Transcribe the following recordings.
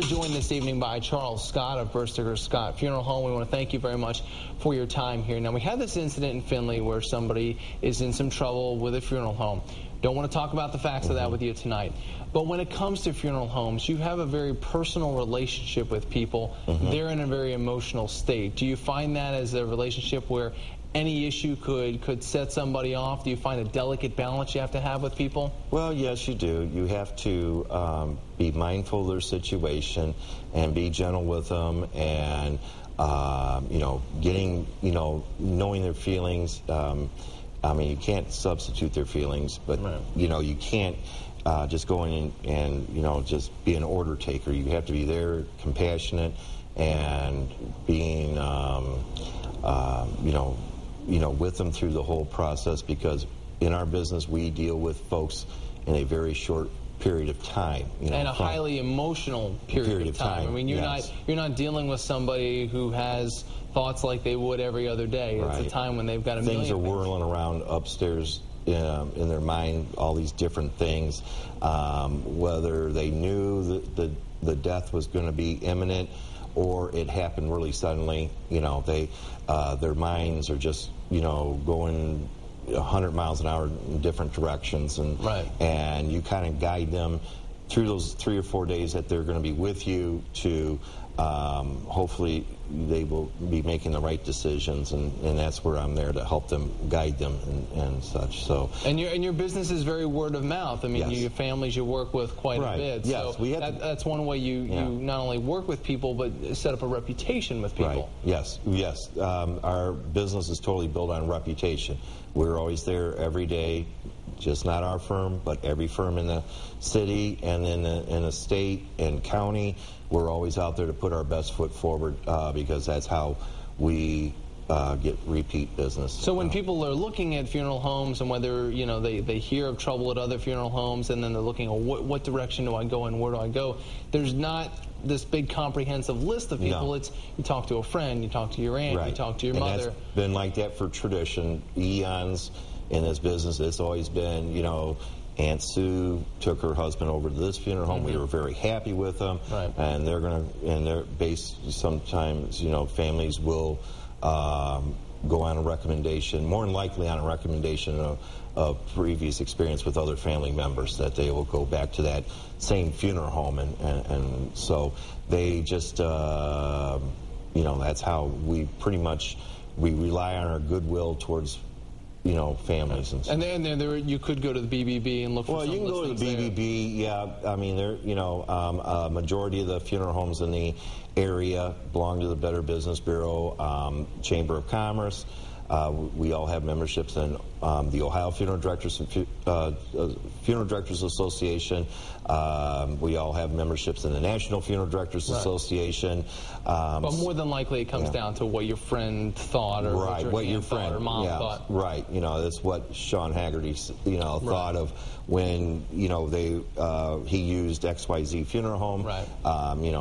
We're joined this evening by Charles Scott of Bersticker-Scott Funeral Home. We want to thank you very much for your time here. Now, we had this incident in Findlay where somebody is in some trouble with a funeral home. Don't want to talk about the facts of that with you tonight. But when it comes to funeral homes, you have a very personal relationship with people. They're in a very emotional state. Do you find that as a relationship where any issue could set somebody off? Do you find a delicate balance you have to have with people? Well, yes, you do. You have to be mindful of their situation and be gentle with them, and knowing their feelings. I mean, you can't substitute their feelings, but you can't just go in and just be an order taker. You have to be there, compassionate, and being with them through the whole process, because in our business we deal with folks in a very short period of time, and a highly emotional period of time. I mean, you're not dealing with somebody who has thoughts like they would every other day. It's a time when they've got a million things are whirling around upstairs in their mind, all these different things, whether they knew that the death was going to be imminent or it happened really suddenly. Their minds are just going 100 miles an hour in different directions, and you kind of guide them through those 3 or 4 days that they're going to be with you to hopefully they will be making the right decisions, and that's where I'm there to help them, guide them, and such. So, and your business is very word of mouth. I mean, your families you work with quite a bit. Yes, so that's one way you not only work with people but set up a reputation with people. Yes. Our business is totally built on reputation. We're always there every day. Just not our firm, but every firm in the city and in the state and county. We're always out there to put our best foot forward, because that's how we get repeat business. So when people are looking at funeral homes, and whether they hear of trouble at other funeral homes, and then they're looking at what direction do I go and where do I go, there's not this big comprehensive list of people. It's you talk to a friend, you talk to your aunt, you talk to your mother. That's been like that for tradition, eons. In this business, it's always been, Aunt Sue took her husband over to this funeral home. We were very happy with them, and they're based sometimes. Families will go on a recommendation, more than likely on a recommendation of previous experience with other family members, that they will go back to that same funeral home, and so they just that's how we pretty much rely on our goodwill towards families and stuff. And then you could go to the BBB and look for some listings. Well, you can go to the BBB, yeah. I mean, a majority of the funeral homes in the area belong to the Better Business Bureau, Chamber of Commerce. We all have memberships in the Ohio Funeral Directors Association. We all have memberships in the National Funeral Directors Association. But more than likely, it comes down to what your friend thought, or what your friend or mom thought. Right. That's what Sean Haggerty thought of when he used XYZ Funeral Home.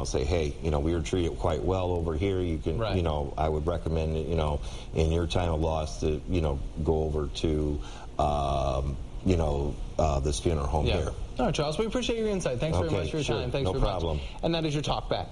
Say, hey, we were treated quite well over here. You can, I would recommend, in your time of loss, to go over to this funeral home here. All right, Charles, we appreciate your insight. Thanks very much for your time. Thanks very much. And that is your Talk Back.